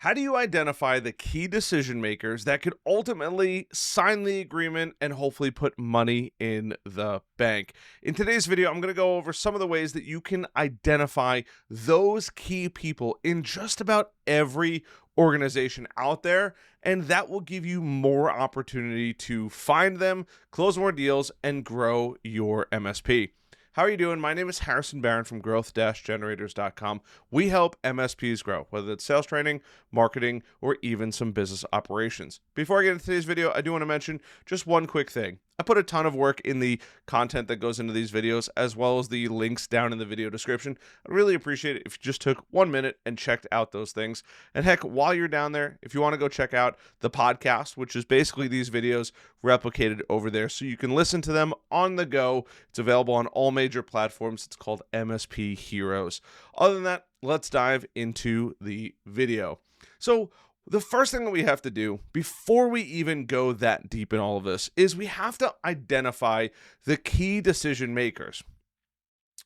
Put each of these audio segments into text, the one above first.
How do you identify the key decision makers that could ultimately sign the agreement and hopefully put money in the bank? In today's video, I'm going to go over some of the ways that you can identify those key people in just about every organization out there, and that will give you more opportunity to find them, close more deals, and grow your MSP. How are you doing? My name is Harrison Barron from growth-generators.com. We help MSPs grow, whether it's sales training, marketing, or even some business operations. Before I get into today's video, I do want to mention just one quick thing. I put a ton of work in the content that goes into these videos, as well as the links down in the video description. I'd really appreciate it if you just took 1 minute and checked out those things. And heck, while you're down there, if you want to go check out the podcast, which is basically these videos replicated over there, so you can listen to them on the go. It's available on all major platforms. It's called MSP Heroes. Other than that, let's dive into the video. So the first thing that we have to do before we even go that deep in all of this is we have to identify the key decision makers.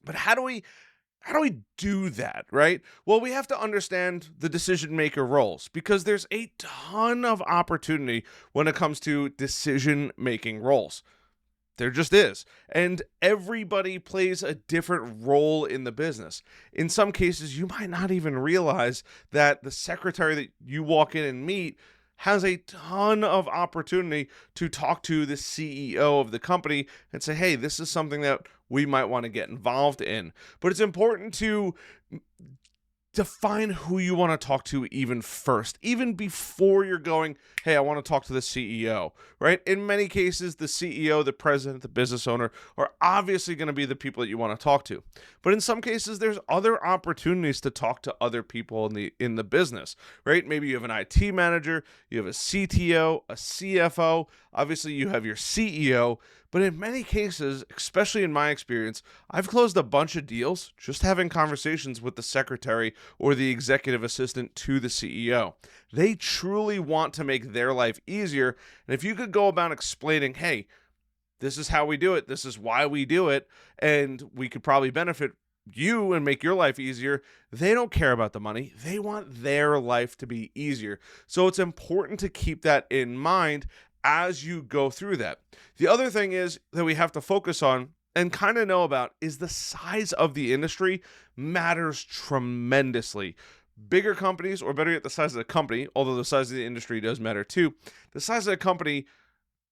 But how do we do that, right? Well, we have to understand the decision maker roles, because there's a ton of opportunity when it comes to decision making roles. There just is. And everybody plays a different role in the business. In some cases, you might not even realize that the secretary that you walk in and meet has a ton of opportunity to talk to the CEO of the company and say, hey, this is something that we might want to get involved in. But it's important to define who you want to talk to even first, even before you're going, hey, I want to talk to the CEO, right? In many cases, the CEO, the president, the business owner are obviously going to be the people that you want to talk to. But in some cases, there's other opportunities to talk to other people in the business, right? Maybe you have an IT manager, you have a CTO, a CFO, obviously you have your CEO. But in many cases, especially in my experience, I've closed a bunch of deals just having conversations with the secretary or the executive assistant to the CEO. They truly want to make their life easier. And if you could go about explaining, hey, this is how we do it, this is why we do it, and we could probably benefit you and make your life easier, they don't care about the money. They want their life to be easier. So it's important to keep that in mind as you go through that. The other thing is that we have to focus on and kind of know about is the size of the industry matters tremendously. Bigger companies, or better yet, the size of the company, although the size of the industry does matter too, the size of the company,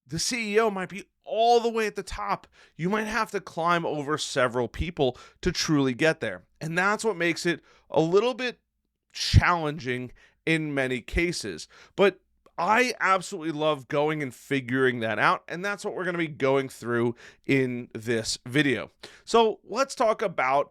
the CEO might be all the way at the top. You might have to climb over several people to truly get there. And that's what makes it a little bit challenging in many cases. But I absolutely love going and figuring that out, and that's what we're going to be going through in this video. So let's talk about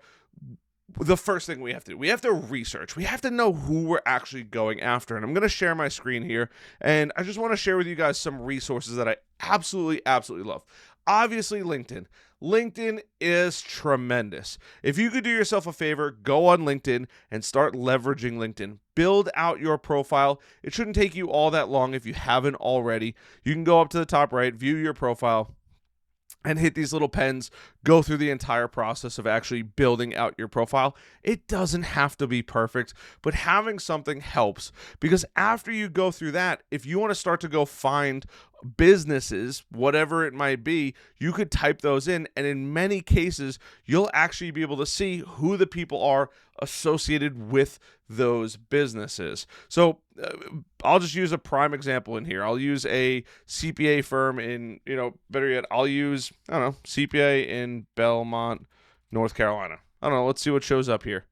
the first thing we have to do. We have to research. We have to know who we're actually going after, and I'm going to share my screen here, and I just want to share with you guys some resources that I absolutely love. Obviously, LinkedIn. LinkedIn is tremendous. If you could do yourself a favor, go on LinkedIn and start leveraging LinkedIn. Build out your profile. It shouldn't take you all that long if you haven't already. You can go up to the top right, view your profile, and hit these little pens, go through the entire process of actually building out your profile. It doesn't have to be perfect, but having something helps, because after you go through that, if you want to start to go find businesses, whatever it might be, you could type those in, and in many cases, you'll actually be able to see who the people are associated with those businesses. So I'll just use a prime example in here. I'll use a CPA firm in, better yet, I'll use, CPA in Belmont, North Carolina. Let's see what shows up here.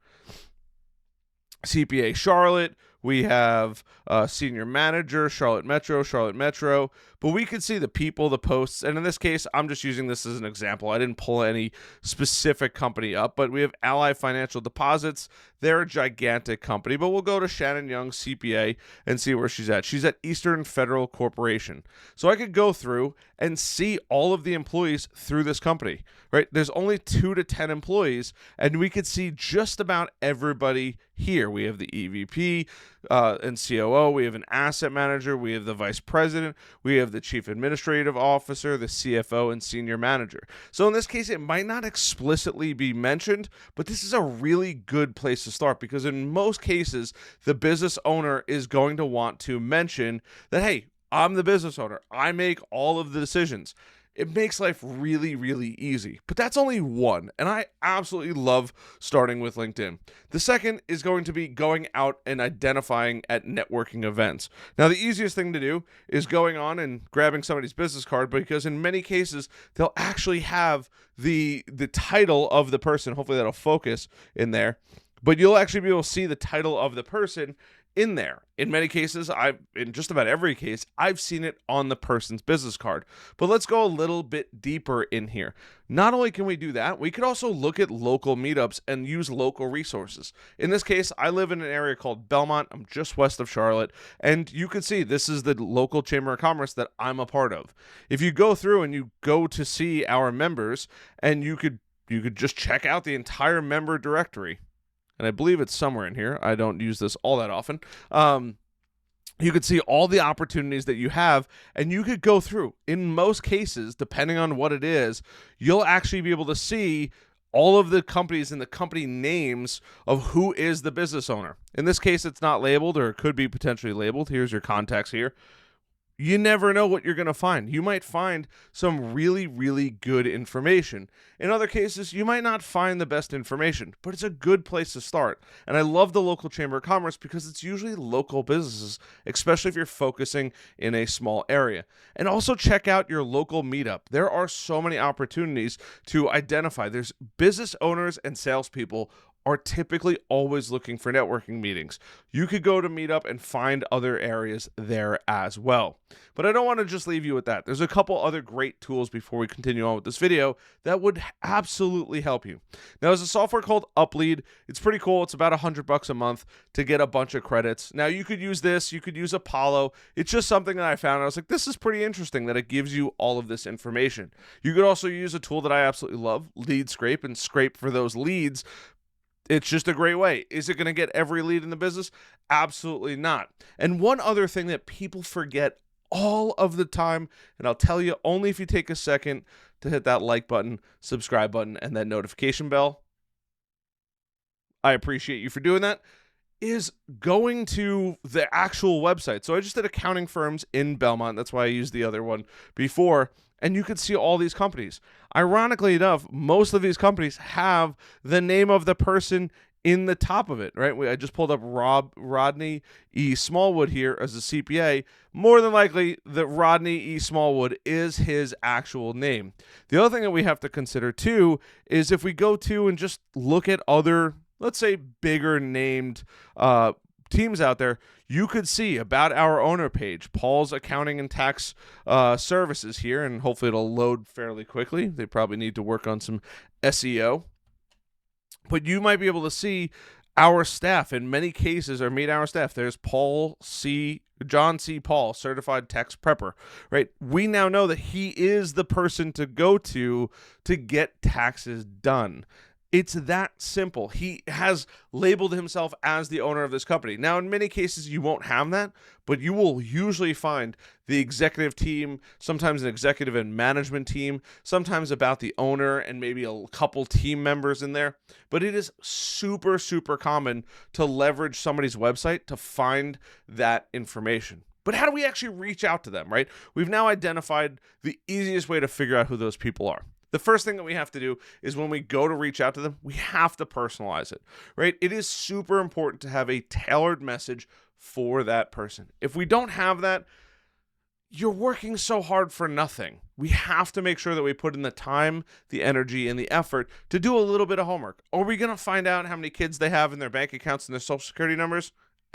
CPA Charlotte. We have senior manager, Charlotte Metro, but we can see the people, the posts, and in this case, I'm just using this as an example. I didn't pull any specific company up, but we have Ally Financial Deposits. They're a gigantic company, but we'll go to Shannon Young, CPA, and see where she's at. She's at Eastern Federal Corporation. So I could go through and see all of the employees through this company, right? There's only 2 to 10 employees, and we could see just about everybody here. We have the EVP, and COO. We have an asset manager. We have the vice president. We have the chief administrative officer, the CFO, and senior manager. So in this case, it might not explicitly be mentioned, but this is a really good place to start because in most cases, the business owner is going to want to mention that, hey, I'm the business owner. I make all of the decisions. It makes life really, really easy. But that's only one, and I absolutely love starting with LinkedIn. The second is going to be going out and identifying at networking events. Now, the easiest thing to do is going on and grabbing somebody's business card because in many cases, they'll actually have the title of the person. Hopefully that'll focus in there. But you'll actually be able to see the title of the person in there. In many cases, in just about every case, I've seen it on the person's business card. But let's go a little bit deeper in here. Not only can we do that, we could also look at local meetups and use local resources. In this case, I live in an area called Belmont. I'm just west of Charlotte. And you can see this is the local Chamber of Commerce that I'm a part of. If you go through and you go to see our members, and you could just check out the entire member directory. And I believe it's somewhere in here. I don't use this all that often. You could see all the opportunities that you have, and you could go through. In most cases, depending on what it is, you'll actually be able to see all of the companies and the company names of who is the business owner. In this case, it's not labeled, or it could be potentially labeled. Here's your contacts here. You never know what you're going to find. You might find some really, really good information. In other cases, you might not find the best information, but it's a good place to start. And I love the local Chamber of Commerce because it's usually local businesses, especially if you're focusing in a small area. And also check out your local meetup. There are so many opportunities to identify. There's business owners and salespeople are typically always looking for networking meetings. You could go to Meetup and find other areas there as well. But I don't want to just leave you with that. There's a couple other great tools before we continue on with this video that would absolutely help you. Now, there's a software called Uplead. It's pretty cool. It's about $100 a month to get a bunch of credits. Now, you could use this. You could use Apollo. It's just something that I found. I was like, this is pretty interesting that it gives you all of this information. You could also use a tool that I absolutely love, Lead Scrape, and scrape for those leads. It's just a great way. Is it going to get every lead in the business? Absolutely not. And one other thing that people forget all of the time, and I'll tell you only if you take a second to hit that like button, subscribe button, and that notification bell. I appreciate you for doing that. Is going to the actual website. So I just did accounting firms in Belmont. That's why I used the other one before. And you could see all these companies. Ironically enough, most of these companies have the name of the person in the top of it, right? I just pulled up Rodney E. Smallwood here as a CPA. More than likely, that Rodney E. Smallwood is his actual name. The other thing that we have to consider too is if we go to and just look at other, let's say, bigger named teams out there, you could see about our owner page, Paul's Accounting and Tax Services here, and hopefully it'll load fairly quickly. They probably need to work on some SEO. But you might be able to see our staff in many cases, or meet our staff. There's John C. Paul, Certified Tax Prepper, right? We now know that he is the person to go to get taxes done. It's that simple. He has labeled himself as the owner of this company. Now, in many cases, you won't have that, but you will usually find the executive team, sometimes an executive and management team, sometimes about the owner and maybe a couple team members in there. But it is super, super common to leverage somebody's website to find that information. But how do we actually reach out to them, right? We've now identified the easiest way to figure out who those people are. The first thing that we have to do is when we go to reach out to them, we have to personalize it, right? It is super important to have a tailored message for that person. If we don't have that, you're working so hard for nothing. We have to make sure that we put in the time, the energy, and the effort to do a little bit of homework. Are we going to find out how many kids they have in their bank accounts and their social security numbers?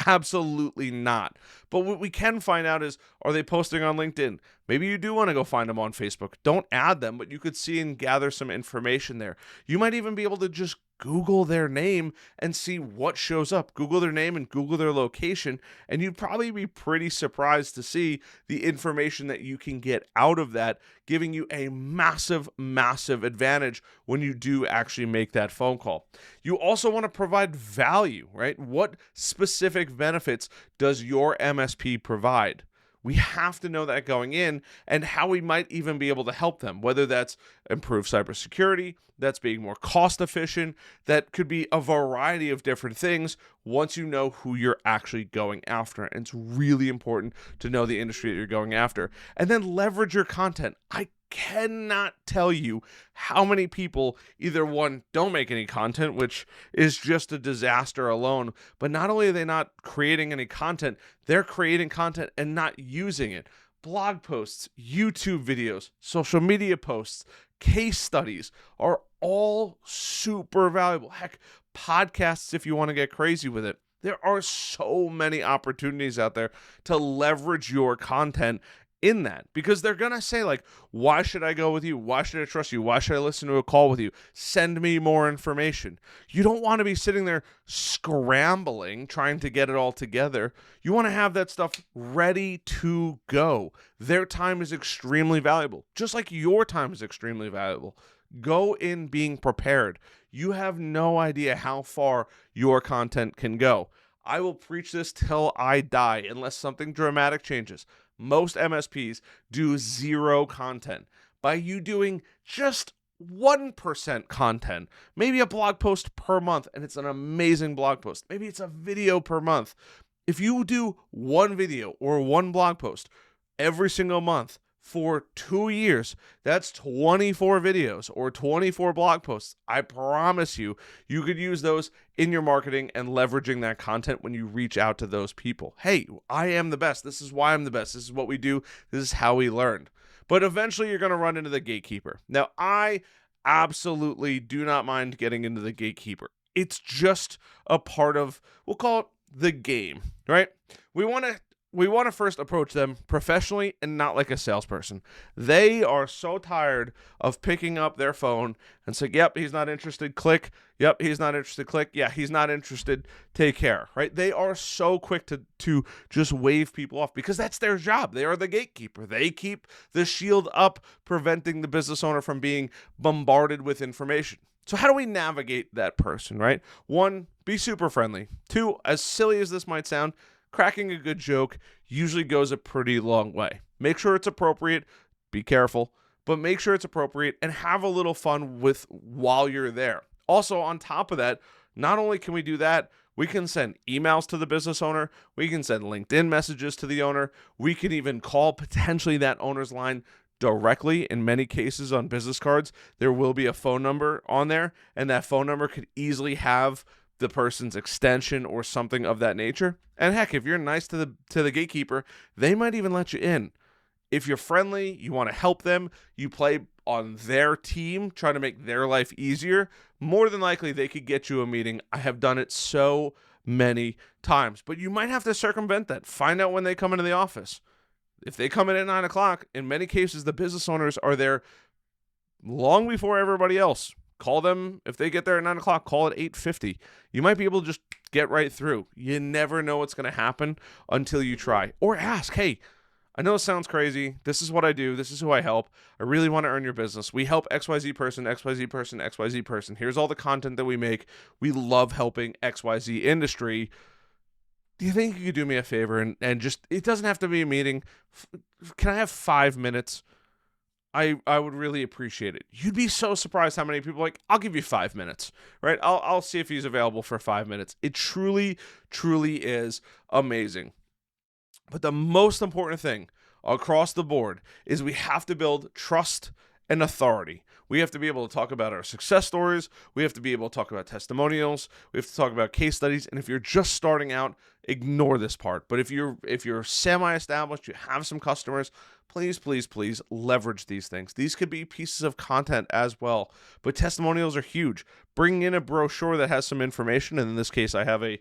Absolutely not. But what we can find out is, are they posting on LinkedIn? Maybe you do want to go find them on Facebook. Don't add them, but you could see and gather some information there. You might even be able to just Google their name and see what shows up. Google their name and Google their location, and you'd probably be pretty surprised to see the information that you can get out of that, giving you a massive, massive advantage when you do actually make that phone call. You also want to provide value, right? What specific benefits does your MSP provide? We have to know that going in, and how we might even be able to help them, whether that's improve cybersecurity, that's being more cost efficient, that could be a variety of different things once you know who you're actually going after. And it's really important to know the industry that you're going after. And then leverage your content. I cannot tell you how many people either one, don't make any content, which is just a disaster alone, but not only are they not creating any content, they're creating content and not using it. Blog posts, YouTube videos, social media posts, case studies are all super valuable. Heck, podcasts if you want to get crazy with it. There are so many opportunities out there to leverage your content in that, because they're going to say, like, why should I go with you? Why should I trust you? Why should I listen to a call with you? Send me more information. You don't want to be sitting there scrambling, trying to get it all together. You want to have that stuff ready to go. Their time is extremely valuable, just like your time is extremely valuable. Go in being prepared. You have no idea how far your content can go. I will preach this till I die unless something dramatic changes. Most MSPs do zero content. By you doing just 1% content, maybe a blog post per month, and it's an amazing blog post. Maybe it's a video per month. If you do one video or one blog post every single month for 2 years, that's 24 videos or 24 blog posts. I promise you, you could use those in your marketing and leveraging that content when you reach out to those people. Hey, I am the best. This is why I'm the best. This is what we do. This is how we learned. But eventually you're going to run into the gatekeeper. Now, I absolutely do not mind getting into the gatekeeper. It's just a part of, we'll call it the game, right? We want to first approach them professionally and not like a salesperson. They are so tired of picking up their phone and saying, yep, he's not interested, click. Yep, he's not interested, click. Yeah, he's not interested, take care, right? They are so quick to just wave people off because that's their job. They are the gatekeeper. They keep the shield up, preventing the business owner from being bombarded with information. So how do we navigate that person, right? 1, be super friendly. 2, as silly as this might sound, cracking a good joke usually goes a pretty long way. Make sure it's appropriate, be careful, but make sure it's appropriate and have a little fun with while you're there. Also, on top of that, not only can we do that, we can send emails to the business owner, we can send LinkedIn messages to the owner, we can even call potentially that owner's line directly. In many cases on business cards, there will be a phone number on there, and that phone number could easily have the person's extension or something of that nature. And heck, if you're nice to the gatekeeper, they might even let you in. If you're friendly, you want to help them, you play on their team, try to make their life easier, more than likely they could get you a meeting. I have done it so many times, but you might have to circumvent that. Find out when they come into the office. If they come in at 9 o'clock, in many cases, the business owners are there long before everybody else. Call them. If they get there at 9 o'clock, call at 8:50. You might be able to just get right through. You never know what's going to happen until you try. Or ask, hey, I know it sounds crazy. This is what I do. This is who I help. I really want to earn your business. We help XYZ person, XYZ person, XYZ person. Here's all the content that we make. We love helping XYZ industry. Do you think you could do me a favor and just, it doesn't have to be a meeting. Can I have 5 minutes? I would really appreciate it. You'd be so surprised how many people are like, I'll give you 5 minutes, right? I'll see if he's available for 5 minutes. It truly, truly is amazing. But the most important thing across the board is we have to build trust and authority. We have to be able to talk about our success stories. We have to be able to talk about testimonials. We have to talk about case studies. And if you're just starting out, ignore this part. But if you're semi-established, you have some customers, please, please, please leverage these things. These could be pieces of content as well, but testimonials are huge. Bring in a brochure that has some information, and in this case, I have a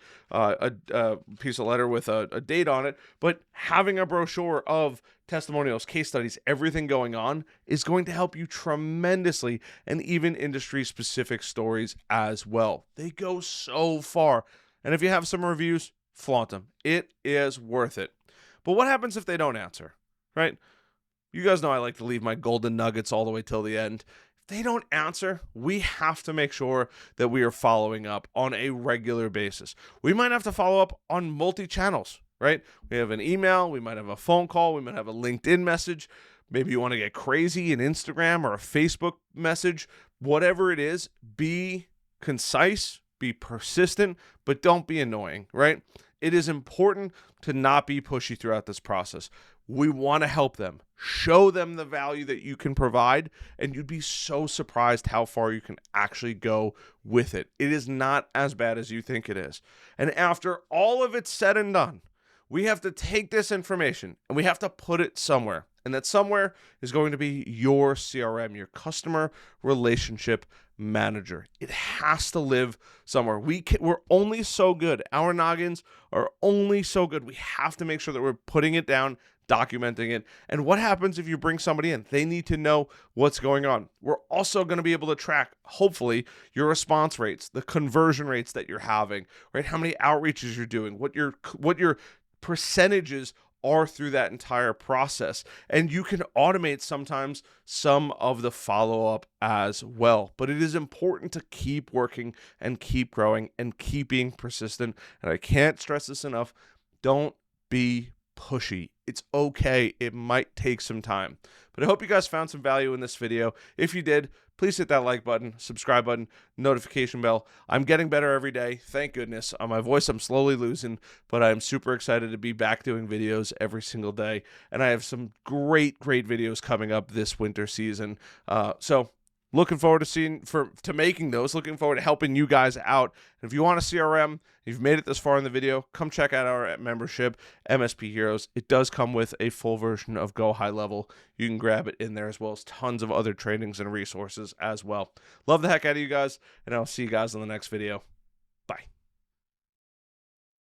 piece of letter with a date on it, but having a brochure of testimonials, case studies, everything going on is going to help you tremendously, and even industry-specific stories as well. They go so far, and if you have some reviews, flaunt them. It is worth it. But what happens if they don't answer, right? You guys know I like to leave my golden nuggets all the way till the end. If they don't answer, we have to make sure that we are following up on a regular basis. We might have to follow up on multi-channels, right? We have an email, we might have a phone call, we might have a LinkedIn message. Maybe you want to get crazy, an Instagram or a Facebook message. Whatever it is, be concise, be persistent, but don't be annoying, right? It is important to not be pushy throughout this process. We want to help them, show them the value that you can provide, and you'd be so surprised how far you can actually go with it. It is not as bad as you think it is. And after all of it's said and done, we have to take this information and we have to put it somewhere. And that somewhere is going to be your CRM, your customer relationship manager. It has to live somewhere. We're only so good. Our noggins are only so good. We have to make sure that we're putting it down, documenting it. And what happens if you bring somebody in? They need to know what's going on. We're also going to be able to track, hopefully, your response rates, the conversion rates that you're having, right? How many outreaches you're doing, what your percentages are through that entire process. And you can automate sometimes some of the follow-up as well. But it is important to keep working and keep growing and keep being persistent. And I can't stress this enough. Don't be pushy. It's okay. It might take some time. But I hope you guys found some value in this video. If you did, please hit that like button, subscribe button, notification bell. I'm getting better every day. Thank goodness. My voice I'm slowly losing, but I'm super excited to be back doing videos every single day. And I have some great videos coming up this winter season. So looking forward to making those, looking forward to helping you guys out. And if you want a CRM, you've made it this far in the video, come check out our membership, MSP Heroes. It does come with a full version of Go High Level. You can grab it in there, as well as tons of other trainings and resources as well. Love the heck out of you guys, and I'll see you guys in the next video.